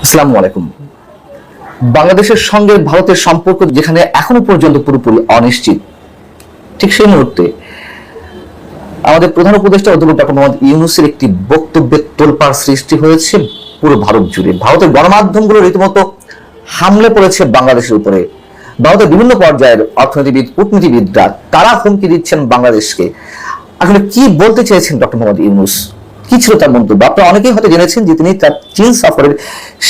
আসসালামু আলাইকুম। বাংলাদেশের সঙ্গে ভারতের সম্পর্ক যেখানে এখনো পর্যন্ত পুরোপুরি অনিশ্চিত, ঠিক সেই মুহূর্তে আমাদের প্রধান উপদেষ্টা অধ্যাপক ডক্টর মোহাম্মদ ইউনূসের একটি বক্তব্যের তোলপাড় সৃষ্টি হয়েছে পুরো ভারত জুড়ে। ভারতের গণমাধ্যমগুলো রীতিমতো হামলে পড়েছে বাংলাদেশের উপরে। ভারতের বিভিন্ন পর্যায়ের অর্থনীতিবিদ, কূটনীতিবিদরা তারা হুমকি দিচ্ছেন বাংলাদেশকে। আসলে কি বলতে চেয়েছেন ডক্টর মোহাম্মদ ইউনূস, কি ছিল তার মন্তব্য? আপনারা অনেকেই হয়তো জেনেছেন যে তিনি তার চীন সফরের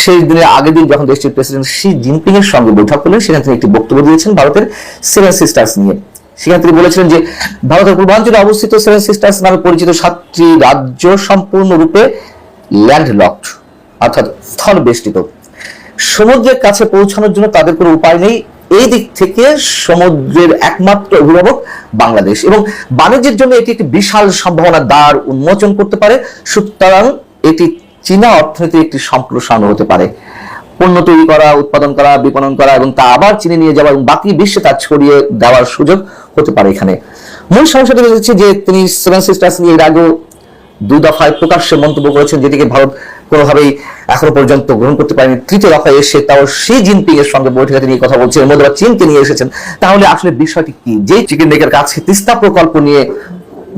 শেষ দিনের আগের দিন যখন দেশটির প্রেসিডেন্ট শি জিনপিং এর সঙ্গে বৈঠক করলেন, সেখানে তিনি একটি বক্তব্য দিয়েছেন ভারতের সেভেন সিস্টার্স নিয়ে। সেখানে তিনি বলেছিলেন যে ভারতের পূর্বাঞ্চলে অবস্থিত সেভেন সিস্টার্স নামে পরিচিত 7টি রাজ্য সম্পূর্ণরূপে ল্যান্ডলকড, অর্থাৎ স্থল বেষ্টিত। সমুদ্রের কাছে পৌঁছানোর জন্য তাদের কোনো উপায় নেই। এই দিক থেকে সমুদ্রের একমাত্র অভিভাবক বাংলাদেশ, এবং বাণিজ্যের জন্য এটি একটি বিশাল সম্ভাবনার দ্বার উন্মোচন করতে পারে। সুতরাং এটি চীনা অর্থনীতির একটি সম্প্রসারণ হতে পারে। পণ্য তৈরি করা, উৎপাদন করা, বিপণন করা এবং তা আবার চীনে নিয়ে যাওয়া এবং বাকি বিশ্বে তা ছড়িয়ে দেওয়ার সুযোগ হতে পারে। এখানে মূল সমস্যাটি হচ্ছে যে তিনি সেভেন সিস্টার্স নিয়ে এর আগেও 2 দফায় প্রকাশ্যে মন্তব্য করেছেন, যেটিকে ভারত কোনোভাবেই এখনো পর্যন্ত গ্রহণ করতে পারেনি। ৩য় দফায় এসে তাও শি জিনপিং এর সঙ্গে বৈঠকে তিনি কথা বলছেন, এর মধ্যে চীনকে নিয়ে এসেছেন। তাহলে আসলে বিষয়টি কি? যে চিকেন নেকের কাছে তিস্তা প্রকল্প নিয়ে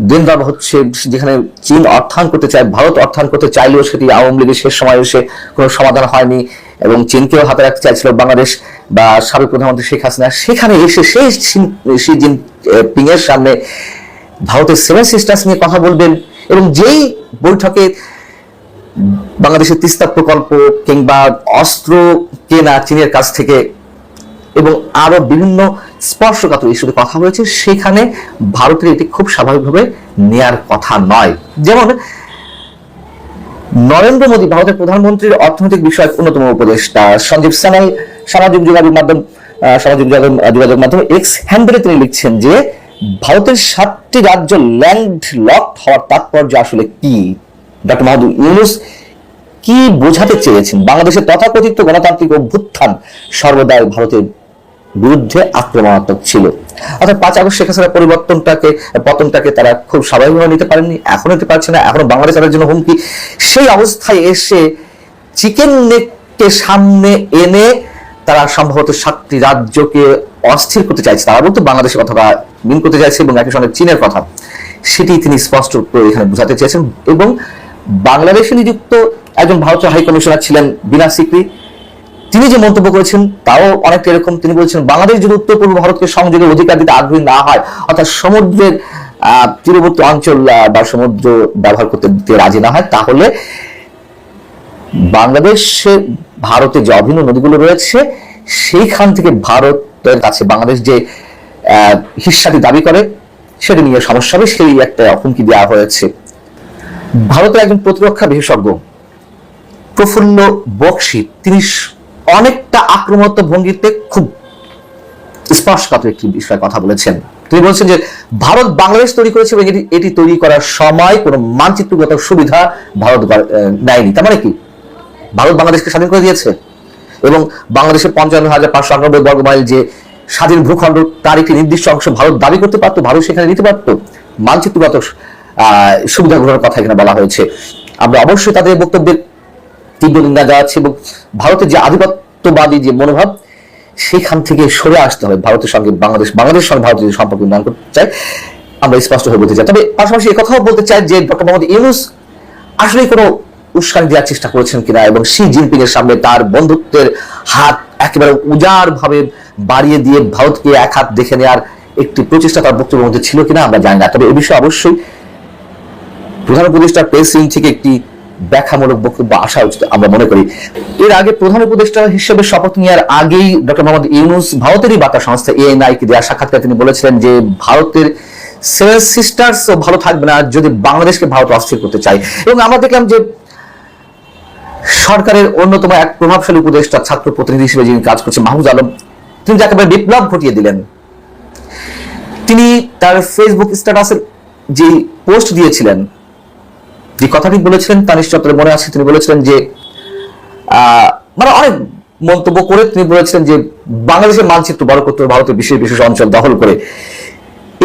দিনদার হচ্ছে, যেখানে চীন অর্থায়ন করতে চায়, ভারত অর্থায়ন করতে চাইলেও সেটি আওয়ামী লীগের শেষ সময় এসে কোনো সমাধান হয়নি, এবং চীনকেও হাতে রাখতে চাইছিল বাংলাদেশ বা সাবেক প্রধানমন্ত্রী শেখ হাসিনা। সেখানে এসে সেই শি জিনপিং এর সামনে ভারতের সেভেন সিস্টার্স নিয়ে কথা বলবেন, এবং যেই বৈঠকে বাংলাদেশের তিস্তা প্রকল্প কিংবা অস্ত্র কেনা চীনের কাছ থেকে এবং আরো বিভিন্ন স্পর্শকাতর ইস্যুতে কথা হয়েছে, সেখানে ভারতের এটি খুব স্বাভাবিকভাবে নেয়ার কথা নয়। যেমন নরেন্দ্র মোদী, ভারতের প্রধানমন্ত্রীর অর্থনৈতিক বিষয়ক অন্যতম উপদেষ্টা সঞ্জীব সানাই সামাজিক যোগাযোগ মাধ্যম এক্স হ্যান্ডেলে তিনি লিখছেন যে ভারতের 7টি রাজ্য ল্যান্ড লকড হওয়ার তাৎপর্য আসলে কি? ডক্টর মোহাম্মদ ইউনূস কি বোঝাতে চেয়েছেন? বাংলাদেশের তথাকথিত গণতান্ত্রিক অভ্যুত্থান সর্বদাই ভারতের বিরুদ্ধে আক্রমণাত্মক ছিল। অর্থাৎ 5 আগস্ট শেখ হাসিনার পতনটাকে তারা খুব স্বাভাবিকভাবে নিতে পারেননি, এখনো নিতে পারছে না, এখনো বাংলাদেশ তাদের জন্য হুমকি। সেই অবস্থায় এসে চিকেন নেককে সামনে এনে তারা সম্ভবত 7টি রাজ্যকে অস্থির করতে চাইছে। তারা বলতো বাংলাদেশের কথাটা মিন করতে চাইছে এবং একই সঙ্গে চীনের কথা, সেটি তিনি স্পষ্ট করে এখানে বোঝাতে চেয়েছেন। এবং বাংলাদেশে নিযুক্ত একজন ভারতীয় হাই কমিশনার ছিলেন বিনা সিকরি, তিনি যে মন্তব্য করেছেন তাও অনেকটা এরকম। তিনি বলেছেন বাংলাদেশ যদি উত্তর পূর্ব ভারতকে সংযোগের অধিকার দিতে আগ্রহী না হয়, অর্থাৎ সমুদ্রের তীরবর্তী অঞ্চল বা সমুদ্র ব্যবহার করতে দিতে রাজি না হয়, তাহলে বাংলাদেশে ভারতের যে অভিন্ন নদীগুলো রয়েছে সেইখান থেকে ভারতের কাছে বাংলাদেশ যে হিস্সাটি দাবি করে সেটা নিয়ে সমস্যা হবে, সেই একটা হুমকি দেওয়া হয়েছে। ভারতের একজন প্রতিরক্ষা বিশেষজ্ঞ প্রফুল্ল বক্সী, তিনি অনেকটা আক্রমণাত্মক ভঙ্গিতে খুব স্পর্শকাতর একটি বিষয়ে কথা বলেছেন। তিনি বলছেন যে ভারত বাংলাদেশ তৈরি করেছে এবং এটি তৈরি করার সময় কোনো মানচিত্রগত সুবিধা ভারত নেয়নি। তার মানে কি? ভারত বাংলাদেশকে স্বাধীন করে দিয়েছে এবং বাংলাদেশের 55,598 বর্গ মাইল যে স্বাধীন ভূখণ্ড, তার একটি নির্দিষ্ট অংশ ভারত দাবি করতে পারতো, ভারত সেখানে নিতে পারতো। মানচিত্রগত সুবিধা গ্রহণের কথা এখানে বলা হয়েছে। আমরা অবশ্যই তাদের বক্তব্যের তীব্র নিন্দা জানাচ্ছি এবং ভারতের যে আধিপত্যবাদী যে মনোভাব, সেখান থেকে সরে আসতে হবে। ভারতের সঙ্গে বাংলাদেশের সঙ্গে ভারত যদি সম্পর্ক উন্নয়ন করতে চাই, আমরা স্পষ্ট হয়ে বলতে চাই। তবে পাশাপাশি কথাও বলতে চাই যে ডক্টর মোহাম্মদ ইউনূস আসলে কোনো উস্কানি দেওয়ার চেষ্টা করেছেন কিনা, এবং শি জিনপিং এর সামনে তার বন্ধুত্বের হাত একেবারে উজাড় ভাবে বাড়িয়ে দিয়ে ভারতকে এক হাত দেখে নেওয়ার একটি প্রচেষ্টা তার বক্তব্যের মধ্যে ছিল কিনা আমরা জানি না। তবে এ বিষয়ে অবশ্যই প্রধান উপদেষ্টার প্রেস উইং থেকে একটি ব্যাখ্যামূলক বক্তব্য আসা উচিত আমরা মনে করি। এর আগে প্রধান উপদেষ্টা হিসেবে শপথ নেওয়ার আগেই ডক্টর মোহাম্মদ ইউনূস ভারতেরই বার্তা সংস্থা এএনআই কে দেওয়া সাক্ষাৎকারে তিনি বলেছিলেন যে ভারতের সেভেন সিস্টার্স ভালো থাকবে না যদি বাংলাদেশকে ভারত অস্থির করতে চায়। এবং আমরা দেখলাম যে সরকারের অন্যতম এক প্রভাবশালী উপদেষ্টা, ছাত্র প্রতিনিধি হিসেবে যিনি কাজ করছেন, মাহমুদ আলম, তিনি একেবারে বিপ্লব ঘটিয়ে দিলেন। তিনি তার ফেসবুক স্ট্যাটাসের যে পোস্ট দিয়েছিলেন, যে কথাটি বলেছিলেন তা নিশ্চয় আপনাদের মনে আছে। তিনি বলেছিলেন যে মানে অনেক মন্তব্য করে তিনি বলেছিলেন যে বাংলাদেশের মানচিত্র বড় করতে হবে ভারতের বিশেষ বিশেষ অঞ্চল দখল করে।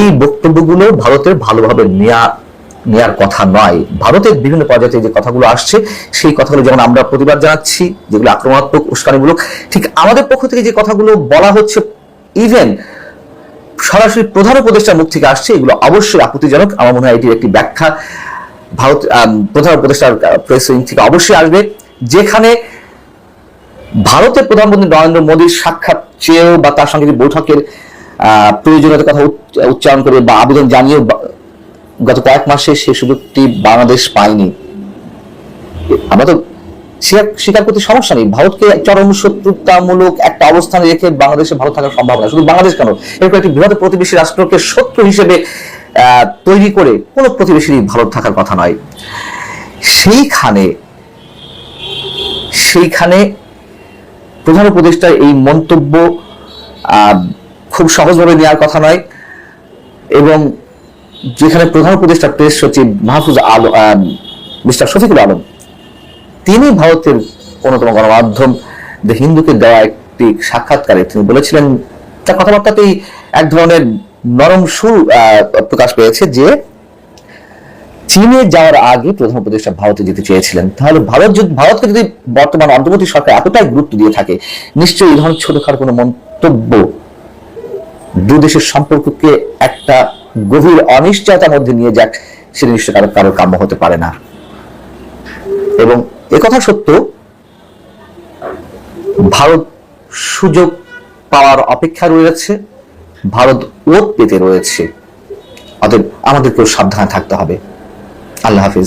এই বক্তব্যগুলো ভারতের ভালোভাবে নেওয়া নেওয়ার কথা নয়। ভারতের বিভিন্ন পর্যায়ে যে কথাগুলো আসছে সেই কথাগুলো যেমন আমরা প্রতিবাদ জানাচ্ছি, যেগুলো আক্রমণাত্মক উস্কানিমূলক, ঠিক আমাদের পক্ষ থেকে যে কথাগুলো বলা হচ্ছে, ইভেন সরাসরি প্রধান উপদেষ্টার মুখ থেকে আসছে, এগুলো অবশ্যই আপত্তিজনক। আমার মনে হয় এটির একটি ব্যাখ্যা ভারত প্রধান উপদেষ্টার প্রেস উইং থেকে অবশ্যই আসবে, যেখানে ভারতের প্রধানমন্ত্রী নরেন্দ্র মোদীর সাক্ষাৎ চেয়েও বা তার সঙ্গে বৈঠকের প্রয়োজনীয়তার কথা উচ্চারণ করে বা আবেদন জানিয়েও গত কয়েক মাসে সেই সুযোগটি বাংলাদেশ পায়নি। আমরা তো স্বীকার করতে সমস্যা নেই, ভারতকে চরম শত্রুতামূলক একটা অবস্থানে রেখে বাংলাদেশে ভালো থাকার সম্ভাবনা, শুধু বাংলাদেশ কেন, এরকম একটি বৃহৎ প্রতিবেশী রাষ্ট্রকে শত্রু হিসেবে তৈরি করে কোনো প্রতিবেশী ভালো থাকার কথা নয়। সেইখানে প্রধান উপদেষ্টার এই মন্তব্য খুব সহজভাবে নেওয়ার কথা নয়। এবং যেখানে প্রধান উপদেষ্টা প্রেস সচিব মাহফুজ আলম, মিস্টার শফিকুল আলম, তিনি ভারতের অন্যতম গণমাধ্যম দ্য হিন্দুকে দেওয়া একটি সাক্ষাৎকারে তিনি বলেছিলেন, তার কথাবার্তাতেই এক ধরনের নরম সুর প্রকাশ পেয়েছে যে চীনে যাওয়ার আগে প্রধান উপদেষ্টা ভারতে যেতে চেয়েছিলেন। তাহলে ভারতকে যদি বর্তমান অন্তর্বর্তী সরকার এতটাই গুরুত্ব দিয়ে থাকে, নিশ্চয়ই এই ধরনের ছোটখাটো কোনো মন্তব্য দুই দেশের সম্পর্ককে একটা গভীর অনিশ্চয়তার মধ্যে নিয়ে যাক, সেটা নিশ্চয় কারোর কাম্য হতে পারে না। এবং একথা সত্য, ভারত সুযোগ পাওয়ার অপেক্ষা রয়েছে, ভারত ওত পেতে রয়েছে। অতএব আমাদেরকেও সাবধানে থাকতে হবে। আল্লাহ হাফিজ।